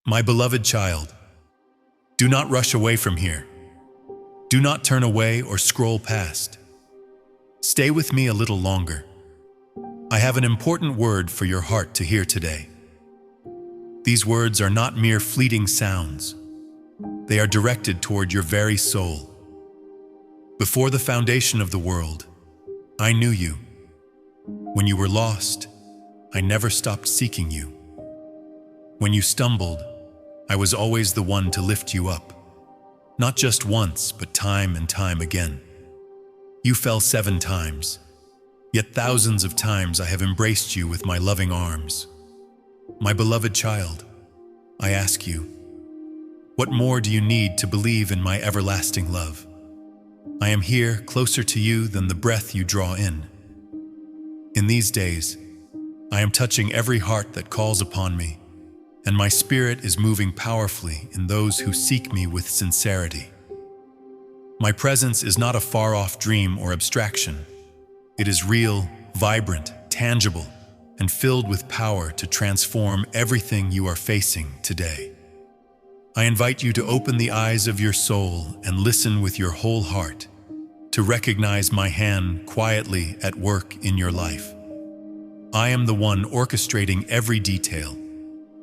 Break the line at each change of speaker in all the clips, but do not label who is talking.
My beloved child, do not rush away from here. Do not turn away or scroll past. Stay with me a little longer. I have an important word for your heart to hear today. These words are not mere fleeting sounds. They are directed toward your very soul. Before the foundation of the world, I knew you. When you were lost, I never stopped seeking you. When you stumbled, I was always the one to lift you up. Not just once, but time and time again. You fell 7 times, yet thousands of times I have embraced you with my loving arms. My beloved child, I ask you, what more do you need to believe in my everlasting love? I am here, closer to you than the breath you draw in. In these days, I am touching every heart that calls upon me, and my spirit is moving powerfully in those who seek me with sincerity. My presence is not a far-off dream or abstraction. It is real, vibrant, tangible, and filled with power to transform everything you are facing today. I invite you to open the eyes of your soul and listen with your whole heart, to recognize my hand quietly at work in your life. I am the one orchestrating every detail,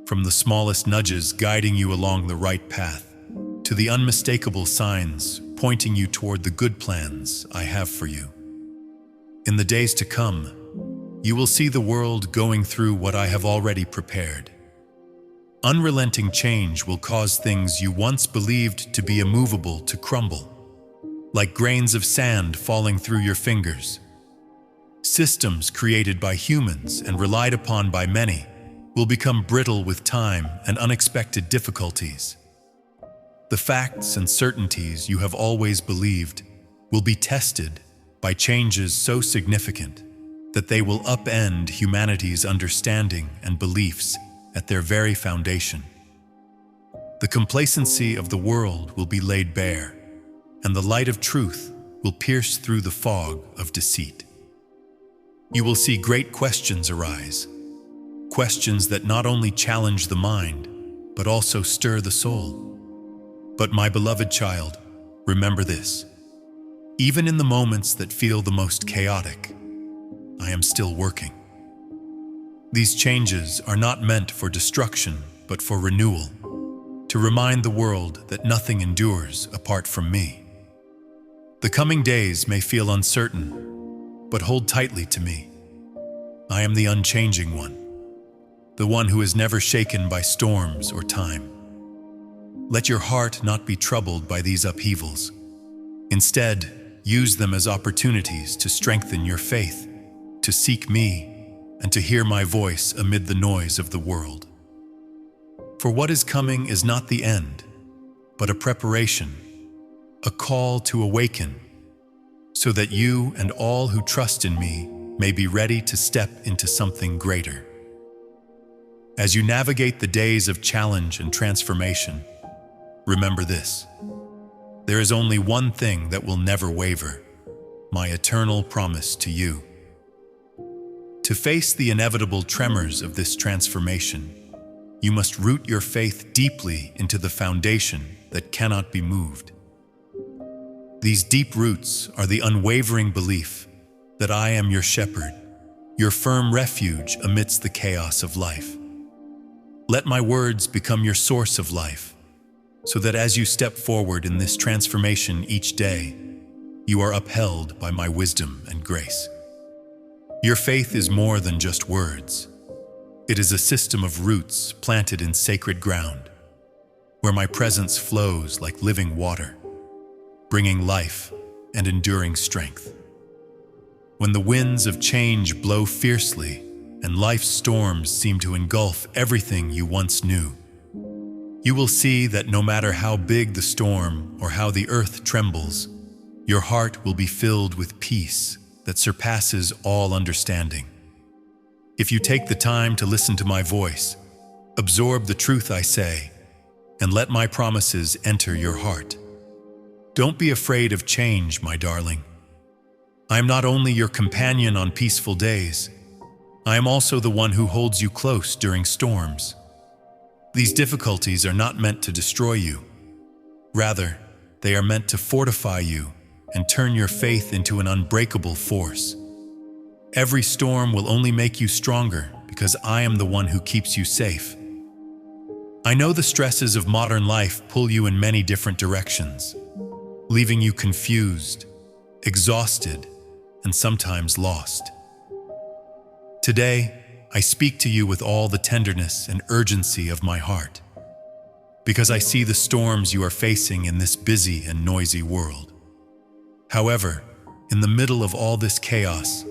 from the smallest nudges guiding you along the right path, to the unmistakable signs pointing you toward the good plans I have for you. In the days to come, you will see the world going through what I have already prepared. Unrelenting change will cause things you once believed to be immovable to crumble, like grains of sand falling through your fingers. Systems created by humans and relied upon by many will become brittle with time and unexpected difficulties. The facts and certainties you have always believed will be tested by changes so significant that they will upend humanity's understanding and beliefs at their very foundation. The complacency of the world will be laid bare, and the light of truth will pierce through the fog of deceit. You will see great questions arise, questions that not only challenge the mind, but also stir the soul. But my beloved child, remember this: even in the moments that feel the most chaotic, I am still working. These changes are not meant for destruction, but for renewal, to remind the world that nothing endures apart from me. The coming days may feel uncertain, but hold tightly to me. I am the unchanging one, the one who is never shaken by storms or time. Let your heart not be troubled by these upheavals. Instead, use them as opportunities to strengthen your faith, to seek me, and to hear my voice amid the noise of the world. For what is coming is not the end, but a preparation, a call to awaken, so that you and all who trust in me may be ready to step into something greater. As you navigate the days of challenge and transformation, remember this: there is only one thing that will never waver: my eternal promise to you. To face the inevitable tremors of this transformation, you must root your faith deeply into the foundation that cannot be moved. These deep roots are the unwavering belief that I am your shepherd, your firm refuge amidst the chaos of life. Let my words become your source of life, so that as you step forward in this transformation each day, you are upheld by my wisdom and grace. Your faith is more than just words. It is a system of roots planted in sacred ground, where my presence flows like living water, bringing life and enduring strength. When the winds of change blow fiercely and life's storms seem to engulf everything you once knew, you will see that no matter how big the storm or how the earth trembles, your heart will be filled with peace that surpasses all understanding. If you take the time to listen to my voice, absorb the truth I say, and let my promises enter your heart. Don't be afraid of change, my darling. I am not only your companion on peaceful days, I am also the one who holds you close during storms. These difficulties are not meant to destroy you. Rather, they are meant to fortify you and turn your faith into an unbreakable force. Every storm will only make you stronger because I am the one who keeps you safe. I know the stresses of modern life pull you in many different directions, leaving you confused, exhausted, and sometimes lost. Today, I speak to you with all the tenderness and urgency of my heart, because I see the storms you are facing in this busy and noisy world. However, in the middle of all this chaos,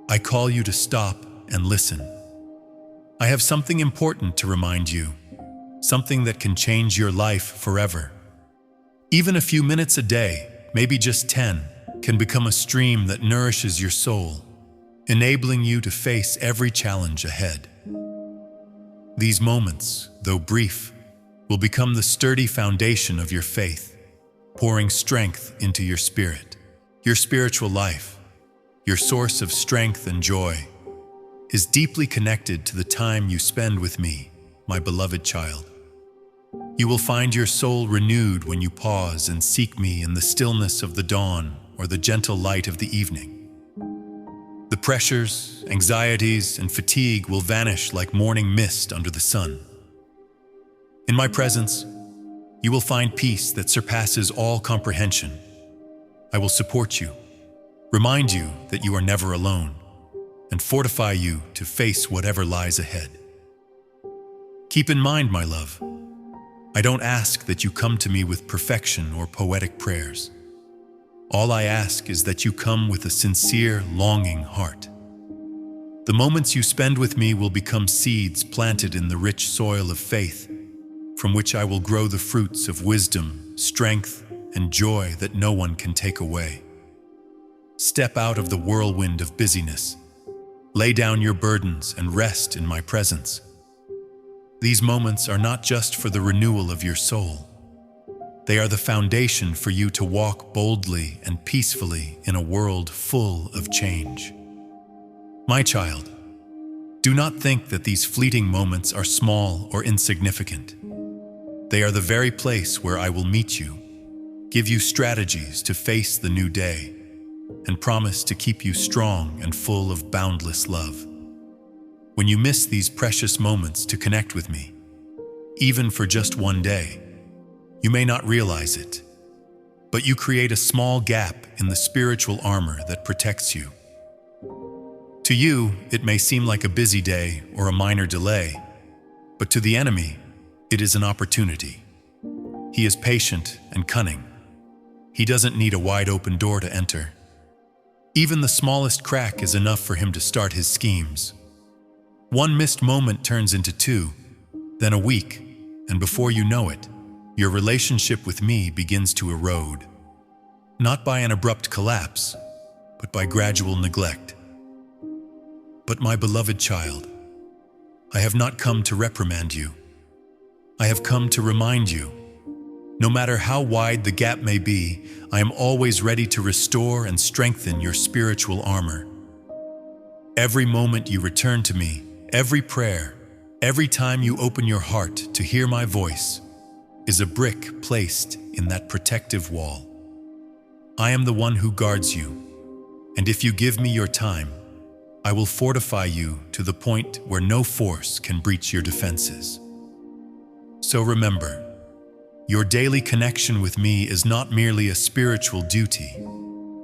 I call you to stop and listen. I have something important to remind you, something that can change your life forever. Even a few minutes a day, maybe just 10, can become a stream that nourishes your soul, enabling you to face every challenge ahead. These moments, though brief, will become the sturdy foundation of your faith, pouring strength into your spirit. Your spiritual life, your source of strength and joy, is deeply connected to the time you spend with me, my beloved child. You will find your soul renewed when you pause and seek me in the stillness of the dawn or the gentle light of the evening. The pressures, anxieties, and fatigue will vanish like morning mist under the sun. In my presence, you will find peace that surpasses all comprehension. I will support you, remind you that you are never alone, and fortify you to face whatever lies ahead. Keep in mind, my love, I don't ask that you come to me with perfection or poetic prayers. All I ask is that you come with a sincere, longing heart. The moments you spend with me will become seeds planted in the rich soil of faith, from which I will grow the fruits of wisdom, strength, and joy that no one can take away. Step out of the whirlwind of busyness. Lay down your burdens and rest in my presence. These moments are not just for the renewal of your soul. They are the foundation for you to walk boldly and peacefully in a world full of change. My child, do not think that these fleeting moments are small or insignificant. They are the very place where I will meet you, give you strategies to face the new day, and promise to keep you strong and full of boundless love. When you miss these precious moments to connect with me, even for just one day, you may not realize it, but you create a small gap in the spiritual armor that protects you. To you, it may seem like a busy day or a minor delay, but to the enemy, it is an opportunity. He is patient and cunning. He doesn't need a wide open door to enter. Even the smallest crack is enough for him to start his schemes. One missed moment turns into 2, then a week, and before you know it, your relationship with me begins to erode. Not by an abrupt collapse, but by gradual neglect. But my beloved child, I have not come to reprimand you. I have come to remind you. No matter how wide the gap may be, I am always ready to restore and strengthen your spiritual armor. Every moment you return to me, every prayer, every time you open your heart to hear my voice, is a brick placed in that protective wall. I am the one who guards you, and if you give me your time, I will fortify you to the point where no force can breach your defenses. So remember, your daily connection with me is not merely a spiritual duty,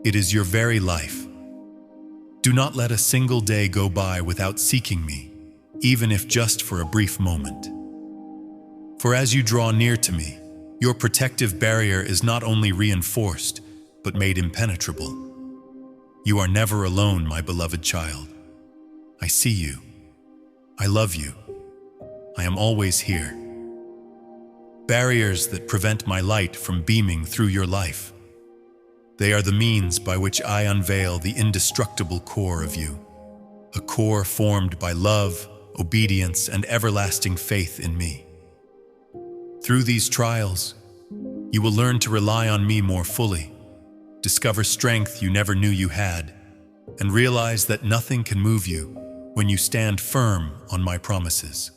it is your very life. Do not let a single day go by without seeking me, even if just for a brief moment. For as you draw near to me, your protective barrier is not only reinforced, but made impenetrable. You are never alone, my beloved child. I see you. I love you. I am always here. Barriers that prevent my light from beaming through your life. They are the means by which I unveil the indestructible core of you, a core formed by love, obedience, and everlasting faith in me. Through these trials, you will learn to rely on me more fully, discover strength you never knew you had, and realize that nothing can move you when you stand firm on my promises.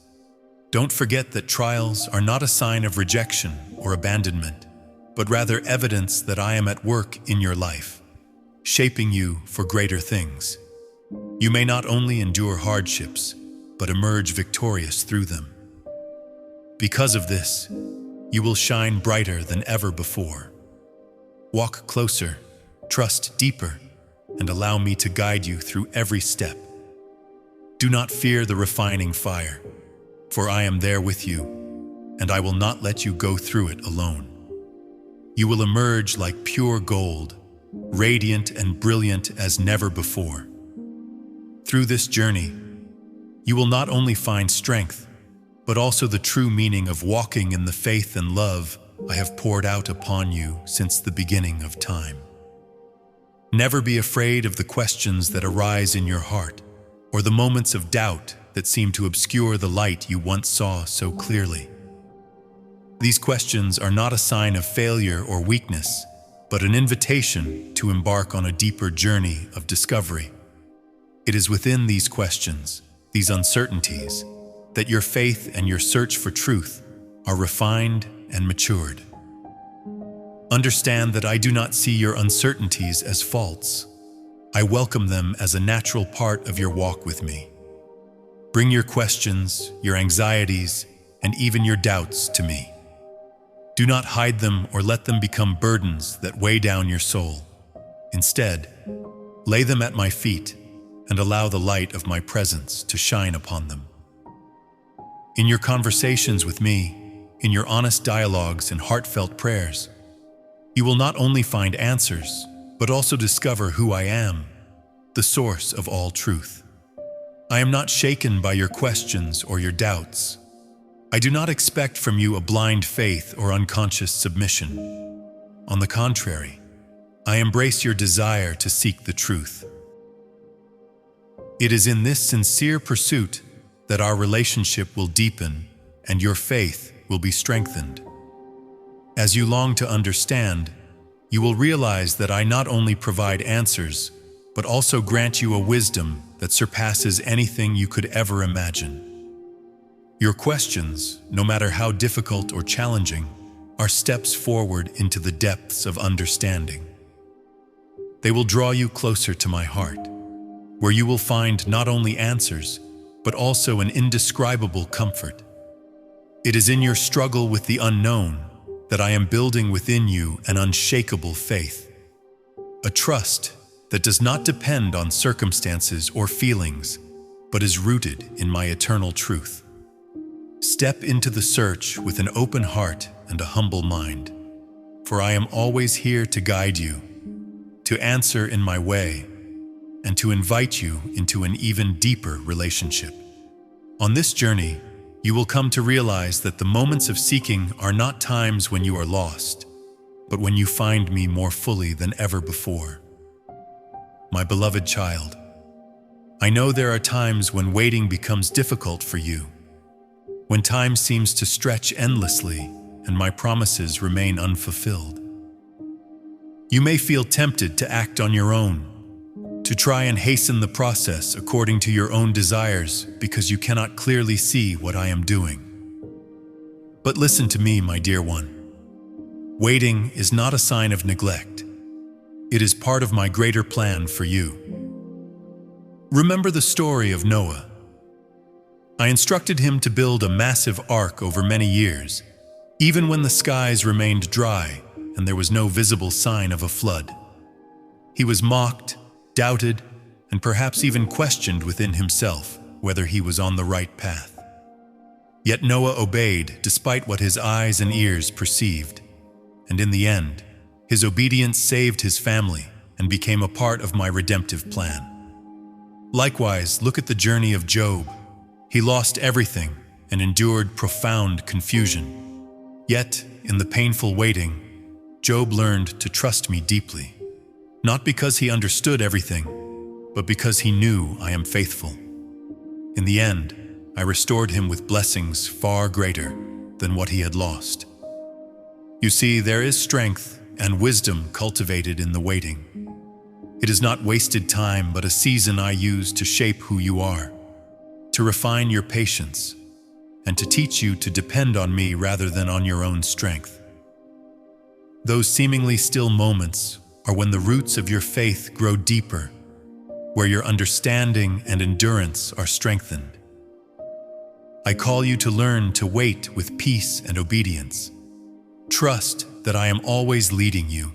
Don't forget that trials are not a sign of rejection or abandonment, but rather evidence that I am at work in your life, shaping you for greater things. You may not only endure hardships, but emerge victorious through them. Because of this, you will shine brighter than ever before. Walk closer, trust deeper, and allow me to guide you through every step. Do not fear the refining fire, for I am there with you, and I will not let you go through it alone. You will emerge like pure gold, radiant and brilliant as never before. Through this journey, you will not only find strength, but also the true meaning of walking in the faith and love I have poured out upon you since the beginning of time. Never be afraid of the questions that arise in your heart, or the moments of doubt that seem to obscure the light you once saw so clearly. These questions are not a sign of failure or weakness, but an invitation to embark on a deeper journey of discovery. It is within these questions, these uncertainties, that your faith and your search for truth are refined and matured. Understand that I do not see your uncertainties as faults. I welcome them as a natural part of your walk with me. Bring your questions, your anxieties, and even your doubts to me. Do not hide them or let them become burdens that weigh down your soul. Instead, lay them at my feet and allow the light of my presence to shine upon them. In your conversations with me, in your honest dialogues and heartfelt prayers, you will not only find answers, but also discover who I am, the source of all truth. I am not shaken by your questions or your doubts. I do not expect from you a blind faith or unconscious submission. On the contrary, I embrace your desire to seek the truth. It is in this sincere pursuit that our relationship will deepen and your faith will be strengthened. As you long to understand, you will realize that I not only provide answers, but also grant you a wisdom that surpasses anything you could ever imagine. Your questions, no matter how difficult or challenging, are steps forward into the depths of understanding. They will draw you closer to my heart, where you will find not only answers, but also an indescribable comfort. It is in your struggle with the unknown that I am building within you an unshakable faith, a trust that does not depend on circumstances or feelings, but is rooted in my eternal truth. Step into the search with an open heart and a humble mind, for I am always here to guide you, to answer in my way, and to invite you into an even deeper relationship. On this journey, you will come to realize that the moments of seeking are not times when you are lost, but when you find me more fully than ever before. My beloved child, I know there are times when waiting becomes difficult for you, when time seems to stretch endlessly and my promises remain unfulfilled. You may feel tempted to act on your own, to try and hasten the process according to your own desires because you cannot clearly see what I am doing. But listen to me, my dear one. Waiting is not a sign of neglect. It is part of my greater plan for you. Remember the story of Noah. I instructed him to build a massive ark over many years, even when the skies remained dry and there was no visible sign of a flood. He was mocked, doubted, and perhaps even questioned within himself whether he was on the right path. Yet Noah obeyed despite what his eyes and ears perceived, and in the end, his obedience saved his family and became a part of my redemptive plan. Likewise, look at the journey of Job. He lost everything and endured profound confusion. Yet, in the painful waiting, Job learned to trust me deeply. Not because he understood everything, but because he knew I am faithful. In the end, I restored him with blessings far greater than what he had lost. You see, there is strength and wisdom cultivated in the waiting. It is not wasted time, but a season I use to shape who you are, to refine your patience, and to teach you to depend on me rather than on your own strength. Those seemingly still moments are when the roots of your faith grow deeper, where your understanding and endurance are strengthened. I call you to learn to wait with peace and obedience. Trust that I am always leading you,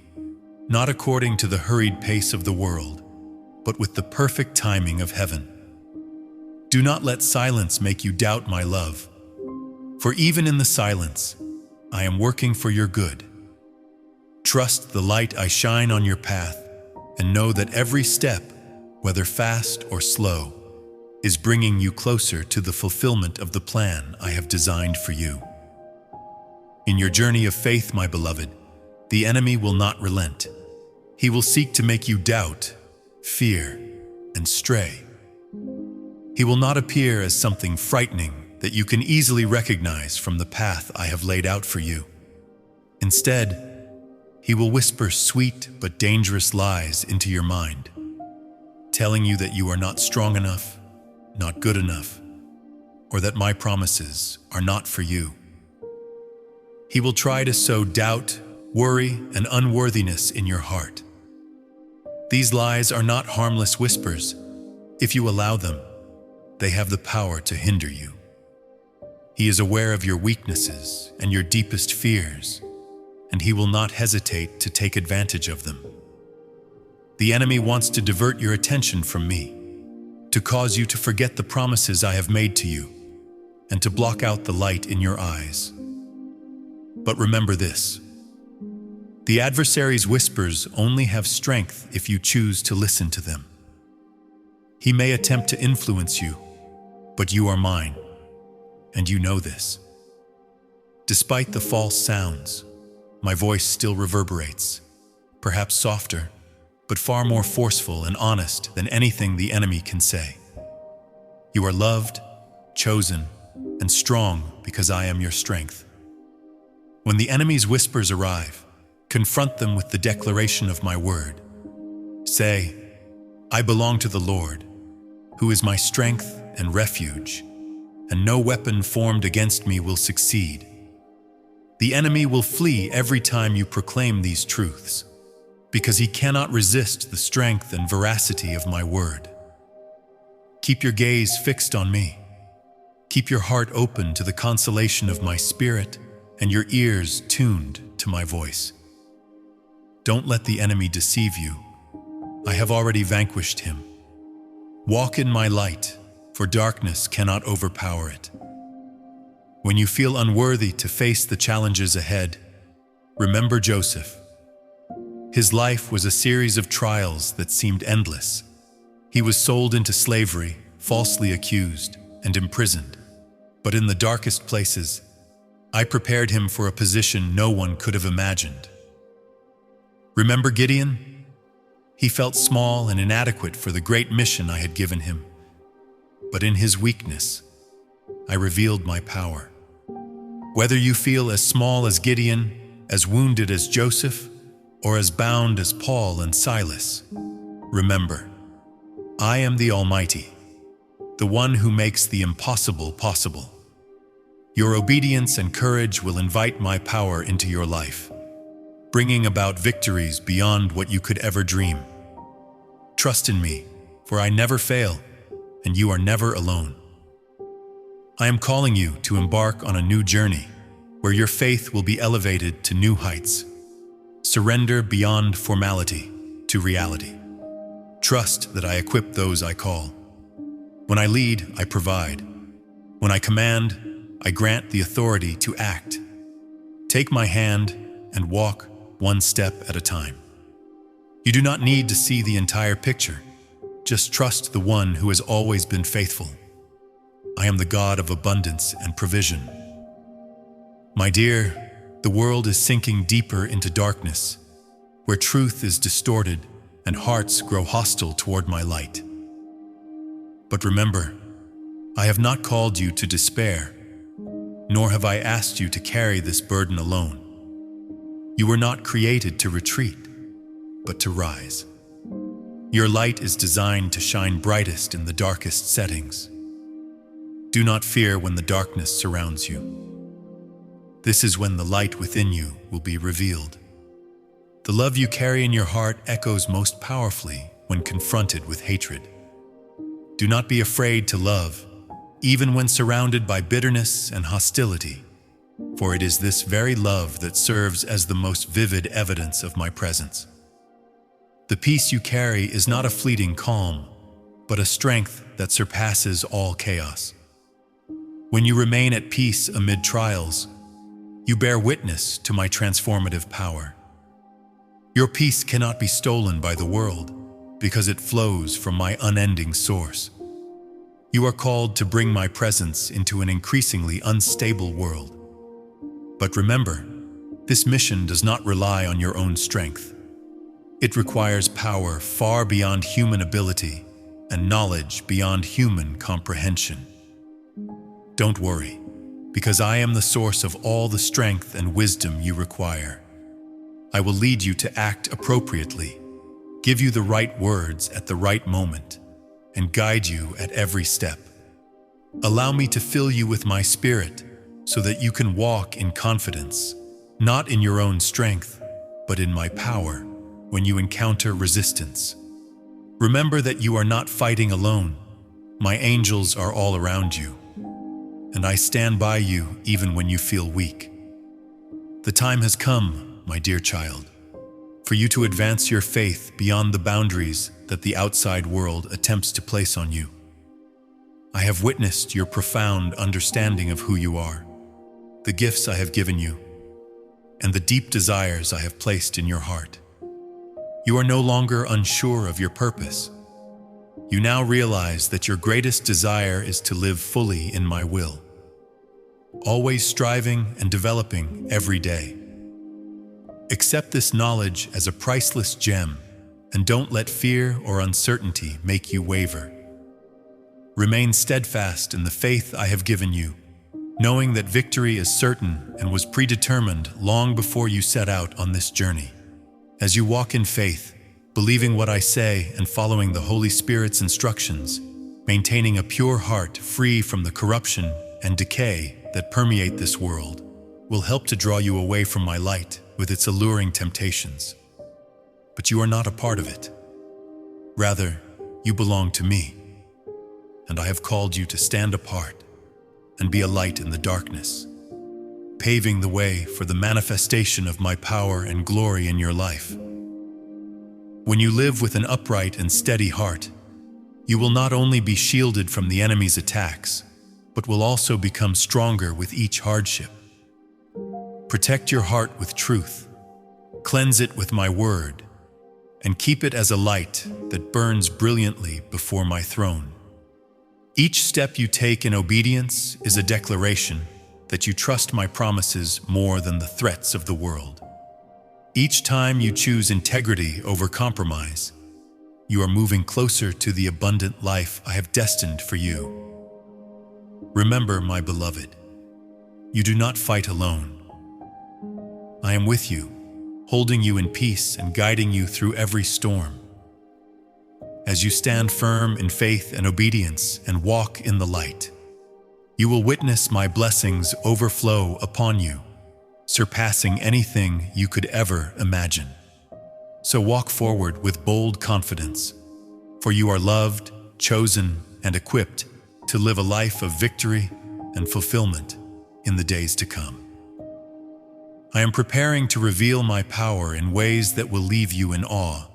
not according to the hurried pace of the world, but with the perfect timing of heaven. Do not let silence make you doubt my love, for even in the silence, I am working for your good. Trust the light I shine on your path, and know that every step, whether fast or slow, is bringing you closer to the fulfillment of the plan I have designed for you. In your journey of faith, my beloved, the enemy will not relent. He will seek to make you doubt, fear, and stray. He will not appear as something frightening that you can easily recognize from the path I have laid out for you. Instead, he will whisper sweet but dangerous lies into your mind, telling you that you are not strong enough, not good enough, or that my promises are not for you. He will try to sow doubt, worry, and unworthiness in your heart. These lies are not harmless whispers. If you allow them, they have the power to hinder you. He is aware of your weaknesses and your deepest fears, and he will not hesitate to take advantage of them. The enemy wants to divert your attention from me, to cause you to forget the promises I have made to you, and to block out the light in your eyes. But remember this: the adversary's whispers only have strength if you choose to listen to them. He may attempt to influence you, but you are mine, and you know this. Despite the false sounds, my voice still reverberates, perhaps softer, but far more forceful and honest than anything the enemy can say. You are loved, chosen, and strong because I am your strength. When the enemy's whispers arrive, confront them with the declaration of my word. Say, I belong to the Lord, who is my strength and refuge, and no weapon formed against me will succeed. The enemy will flee every time you proclaim these truths, because he cannot resist the strength and veracity of my word. Keep your gaze fixed on me. Keep your heart open to the consolation of my spirit and your ears tuned to my voice. Don't let the enemy deceive you. I have already vanquished him. Walk in my light, for darkness cannot overpower it. When you feel unworthy to face the challenges ahead, remember Joseph. His life was a series of trials that seemed endless. He was sold into slavery, falsely accused, and imprisoned. But in the darkest places, I prepared him for a position no one could have imagined. Remember Gideon? He felt small and inadequate for the great mission I had given him. But in his weakness, I revealed my power. Whether you feel as small as Gideon, as wounded as Joseph, or as bound as Paul and Silas, remember, I am the Almighty, the one who makes the impossible possible. Your obedience and courage will invite my power into your life, bringing about victories beyond what you could ever dream. Trust in me, for I never fail, and you are never alone. I am calling you to embark on a new journey where your faith will be elevated to new heights. Surrender beyond formality to reality. Trust that I equip those I call. When I lead, I provide. When I command, I grant the authority to act. Take my hand and walk one step at a time. You do not need to see the entire picture. Just trust the one who has always been faithful. I am the God of abundance and provision. My dear, the world is sinking deeper into darkness, where truth is distorted and hearts grow hostile toward my light. But remember, I have not called you to despair, nor have I asked you to carry this burden alone. You were not created to retreat, but to rise. Your light is designed to shine brightest in the darkest settings. Do not fear when the darkness surrounds you. This is when the light within you will be revealed. The love you carry in your heart echoes most powerfully when confronted with hatred. Do not be afraid to love, even when surrounded by bitterness and hostility, for it is this very love that serves as the most vivid evidence of my presence. The peace you carry is not a fleeting calm, but a strength that surpasses all chaos. When you remain at peace amid trials, you bear witness to my transformative power. Your peace cannot be stolen by the world, because it flows from my unending source. You are called to bring my presence into an increasingly unstable world. But remember, this mission does not rely on your own strength. It requires power far beyond human ability and knowledge beyond human comprehension. Don't worry, because I am the source of all the strength and wisdom you require. I will lead you to act appropriately, give you the right words at the right moment, and guide you at every step. Allow me to fill you with my spirit so that you can walk in confidence, not in your own strength, but in my power when you encounter resistance. Remember that you are not fighting alone. My angels are all around you, and I stand by you even when you feel weak. The time has come, my dear child, for you to advance your faith beyond the boundaries that the outside world attempts to place on you. I have witnessed your profound understanding of who you are, the gifts I have given you, and the deep desires I have placed in your heart. You are no longer unsure of your purpose. You now realize that your greatest desire is to live fully in my will, always striving and developing every day. Accept this knowledge as a priceless gem, and don't let fear or uncertainty make you waver. Remain steadfast in the faith I have given you, knowing that victory is certain and was predetermined long before you set out on this journey. As you walk in faith, believing what I say and following the Holy Spirit's instructions, maintaining a pure heart free from the corruption and decay that permeate this world, will help to draw you away from my light with its alluring temptations. But you are not a part of it. Rather, you belong to me, and I have called you to stand apart and be a light in the darkness, paving the way for the manifestation of my power and glory in your life. When you live with an upright and steady heart, you will not only be shielded from the enemy's attacks, but will also become stronger with each hardship. Protect your heart with truth, cleanse it with my word, and keep it as a light that burns brilliantly before my throne. Each step you take in obedience is a declaration that you trust my promises more than the threats of the world. Each time you choose integrity over compromise, you are moving closer to the abundant life I have destined for you. Remember, my beloved, you do not fight alone. I am with you, holding you in peace and guiding you through every storm. As you stand firm in faith and obedience and walk in the light, you will witness my blessings overflow upon you, surpassing anything you could ever imagine. So walk forward with bold confidence, for you are loved, chosen, and equipped to live a life of victory and fulfillment in the days to come. I am preparing to reveal my power in ways that will leave you in awe.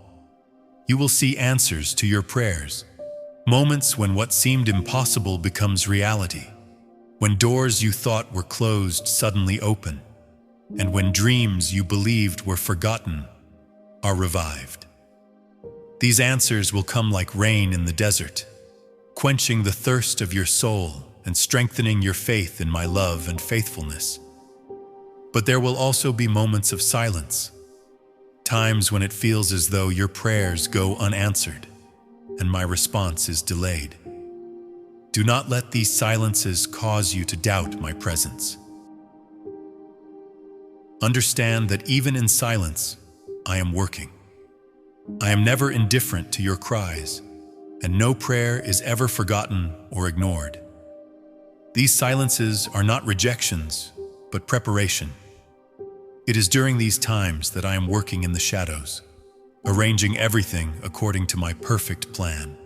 You will see answers to your prayers, moments when what seemed impossible becomes reality, when doors you thought were closed suddenly open, and when dreams you believed were forgotten are revived. These answers will come like rain in the desert, quenching the thirst of your soul and strengthening your faith in my love and faithfulness. But there will also be moments of silence, times when it feels as though your prayers go unanswered and my response is delayed. Do not let these silences cause you to doubt my presence. Understand that even in silence, I am working. I am never indifferent to your cries, and no prayer is ever forgotten or ignored. These silences are not rejections, but preparation. It is during these times that I am working in the shadows, arranging everything according to my perfect plan.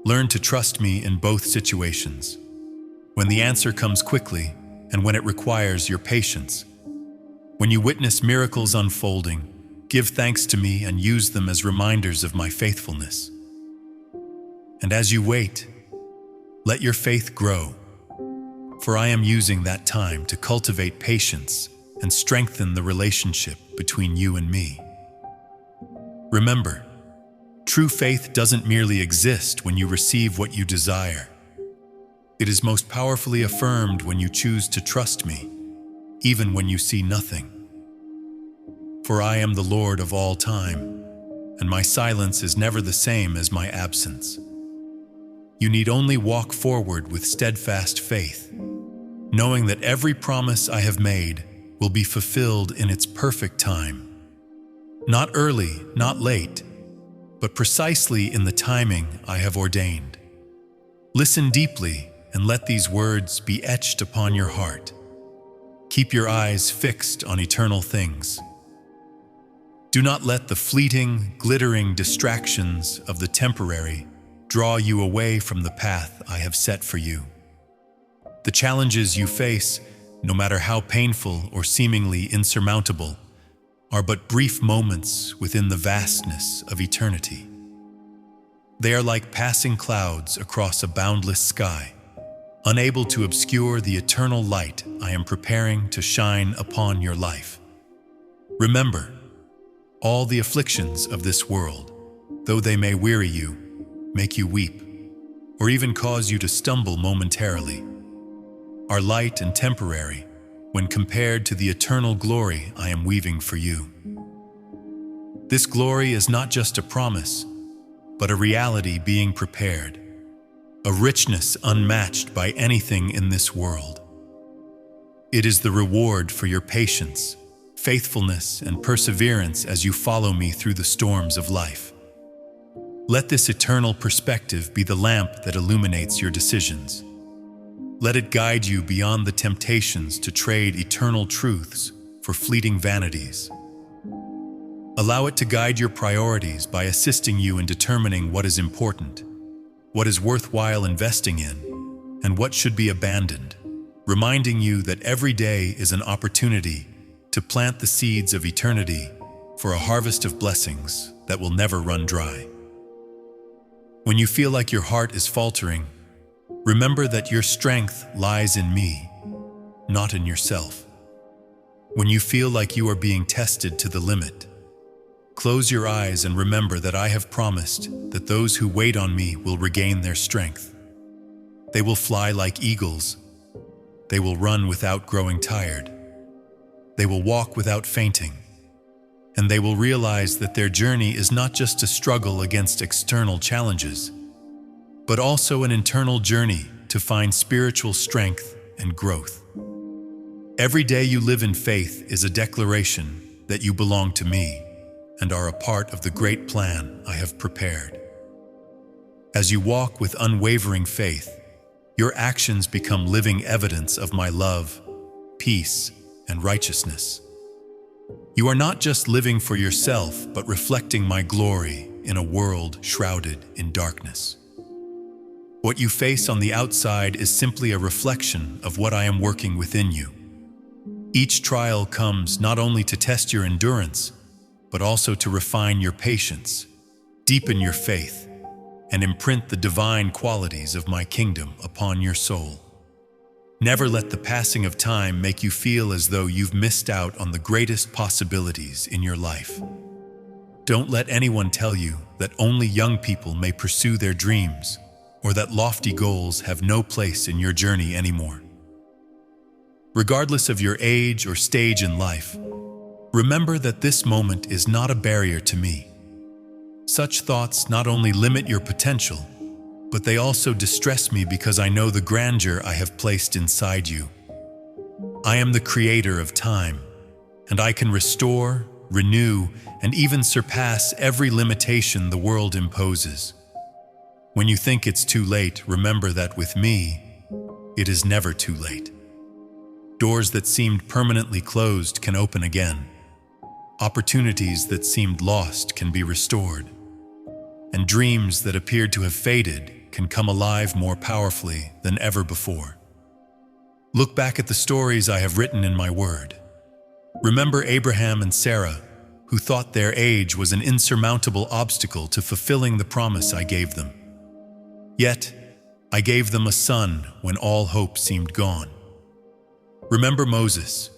Learn to trust me in both situations, when the answer comes quickly and when it requires your patience. When you witness miracles unfolding, give thanks to me and use them as reminders of my faithfulness. And as you wait, let your faith grow, for I am using that time to cultivate patience and strengthen the relationship between you and me. Remember, true faith doesn't merely exist when you receive what you desire. It is most powerfully affirmed when you choose to trust me, even when you see nothing. For I am the Lord of all time, and my silence is never the same as my absence. You need only walk forward with steadfast faith, knowing that every promise I have made will be fulfilled in its perfect time. Not early, not late, but precisely in the timing I have ordained. Listen deeply and let these words be etched upon your heart. Keep your eyes fixed on eternal things. Do not let the fleeting, glittering distractions of the temporary draw you away from the path I have set for you. The challenges you face, no matter how painful or seemingly insurmountable, are but brief moments within the vastness of eternity. They are like passing clouds across a boundless sky, unable to obscure the eternal light I am preparing to shine upon your life. Remember, all the afflictions of this world, though they may weary you, make you weep, or even cause you to stumble momentarily, are light and temporary when compared to the eternal glory I am weaving for you. This glory is not just a promise, but a reality being prepared, a richness unmatched by anything in this world. It is the reward for your patience, faithfulness, and perseverance as you follow me through the storms of life. Let this eternal perspective be the lamp that illuminates your decisions. Let it guide you beyond the temptations to trade eternal truths for fleeting vanities. Allow it to guide your priorities by assisting you in determining what is important, what is worthwhile investing in, and what should be abandoned, reminding you that every day is an opportunity to plant the seeds of eternity for a harvest of blessings that will never run dry. When you feel like your heart is faltering, remember that your strength lies in me, not in yourself. When you feel like you are being tested to the limit, close your eyes and remember that I have promised that those who wait on me will regain their strength. They will fly like eagles. They will run without growing tired. They will walk without fainting. And they will realize that their journey is not just a struggle against external challenges, but also an internal journey to find spiritual strength and growth. Every day you live in faith is a declaration that you belong to me and are a part of the great plan I have prepared. As you walk with unwavering faith, your actions become living evidence of my love, peace, and righteousness. You are not just living for yourself, but reflecting my glory in a world shrouded in darkness. What you face on the outside is simply a reflection of what I am working within you. Each trial comes not only to test your endurance, but also to refine your patience, deepen your faith, and imprint the divine qualities of my kingdom upon your soul. Never let the passing of time make you feel as though you've missed out on the greatest possibilities in your life. Don't let anyone tell you that only young people may pursue their dreams, or that lofty goals have no place in your journey anymore. Regardless of your age or stage in life, remember that this moment is not a barrier to me. Such thoughts not only limit your potential, but they also distress me because I know the grandeur I have placed inside you. I am the creator of time, and I can restore, renew, and even surpass every limitation the world imposes. When you think it's too late, remember that with me, it is never too late. Doors that seemed permanently closed can open again. Opportunities that seemed lost can be restored. And dreams that appeared to have faded can come alive more powerfully than ever before. Look back at the stories I have written in my word. Remember Abraham and Sarah, who thought their age was an insurmountable obstacle to fulfilling the promise I gave them. Yet, I gave them a son when all hope seemed gone. Remember Moses,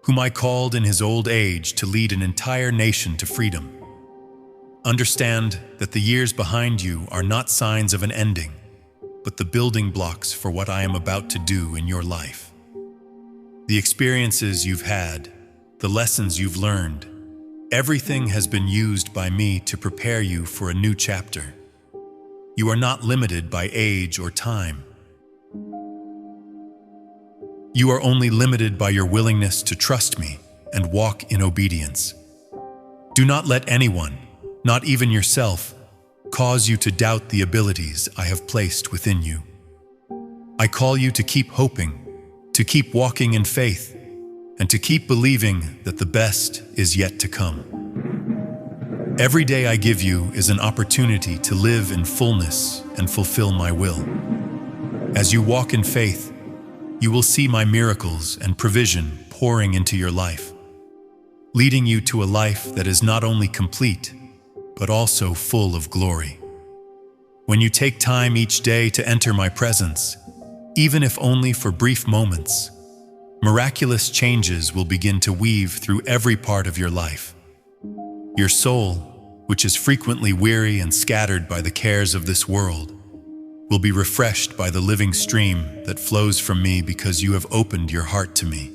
whom I called in his old age to lead an entire nation to freedom. Understand that the years behind you are not signs of an ending, but the building blocks for what I am about to do in your life. The experiences you've had, the lessons you've learned, everything has been used by me to prepare you for a new chapter. You are not limited by age or time. You are only limited by your willingness to trust me and walk in obedience. Do not let anyone, not even yourself, cause you to doubt the abilities I have placed within you. I call you to keep hoping, to keep walking in faith, and to keep believing that the best is yet to come. Every day I give you is an opportunity to live in fullness and fulfill my will. As you walk in faith, you will see my miracles and provision pouring into your life, leading you to a life that is not only complete, but also full of glory. When you take time each day to enter my presence, even if only for brief moments, miraculous changes will begin to weave through every part of your life. Your soul, which is frequently weary and scattered by the cares of this world, will be refreshed by the living stream that flows from me because you have opened your heart to me.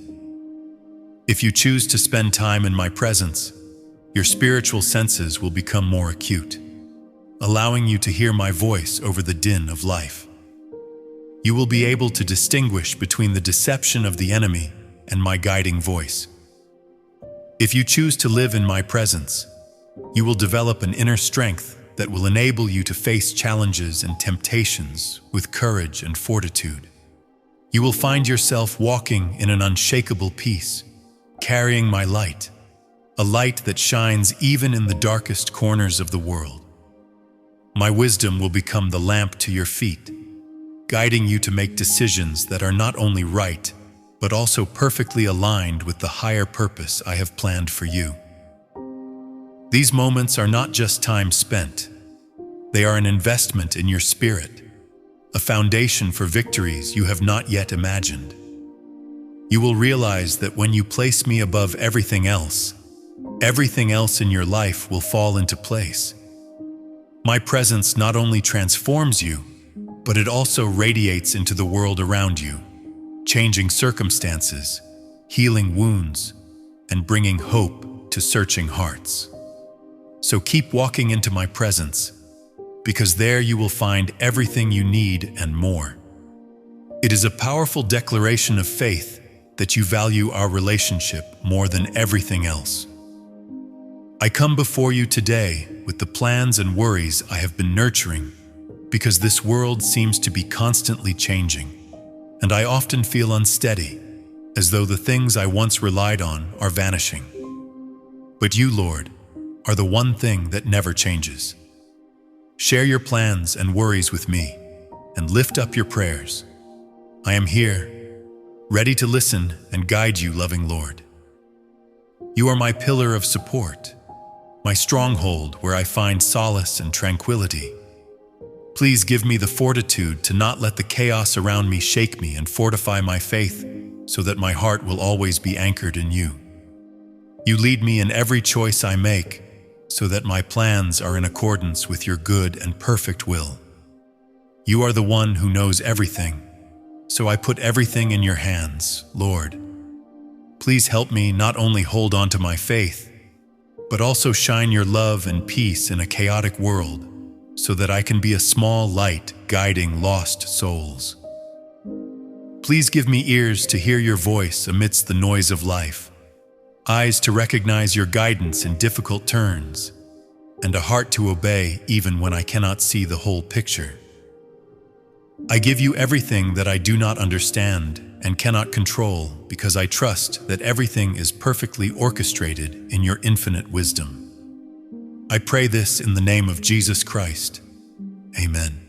If you choose to spend time in my presence, your spiritual senses will become more acute, allowing you to hear my voice over the din of life. You will be able to distinguish between the deception of the enemy and my guiding voice. If you choose to live in my presence, you will develop an inner strength that will enable you to face challenges and temptations with courage and fortitude. You will find yourself walking in an unshakable peace, carrying my light, a light that shines even in the darkest corners of the world. My wisdom will become the lamp to your feet, guiding you to make decisions that are not only right, but also perfectly aligned with the higher purpose I have planned for you. These moments are not just time spent. They are an investment in your spirit, a foundation for victories you have not yet imagined. You will realize that when you place me above everything else in your life will fall into place. My presence not only transforms you, but it also radiates into the world around you, changing circumstances, healing wounds, and bringing hope to searching hearts. So keep walking into my presence, because there you will find everything you need and more. It is a powerful declaration of faith that you value our relationship more than everything else. I come before you today with the plans and worries I have been nurturing, because this world seems to be constantly changing, and I often feel unsteady, as though the things I once relied on are vanishing. But you, Lord, are the one thing that never changes. Share your plans and worries with me, and lift up your prayers. I am here, ready to listen and guide you, loving Lord. You are my pillar of support, my stronghold where I find solace and tranquility. Please give me the fortitude to not let the chaos around me shake me, and fortify my faith so that my heart will always be anchored in you. You lead me in every choice I make, so that my plans are in accordance with your good and perfect will. You are the one who knows everything, so I put everything in your hands, Lord. Please help me not only hold on to my faith, but also shine your love and peace in a chaotic world, so that I can be a small light guiding lost souls. Please give me ears to hear your voice amidst the noise of life, eyes to recognize your guidance in difficult turns, and a heart to obey even when I cannot see the whole picture. I give you everything that I do not understand and cannot control because I trust that everything is perfectly orchestrated in your infinite wisdom. I pray this in the name of Jesus Christ. Amen.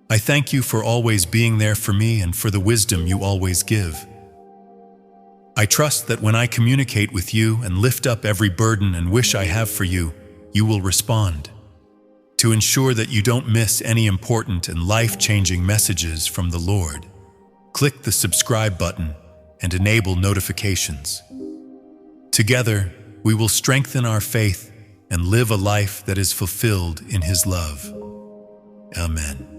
I thank you for always being there for me and for the wisdom you always give. I trust that when I communicate with you and lift up every burden and wish I have for you, you will respond. To ensure that you don't miss any important and life-changing messages from the Lord, click the subscribe button and enable notifications. Together, we will strengthen our faith and live a life that is fulfilled in His love. Amen.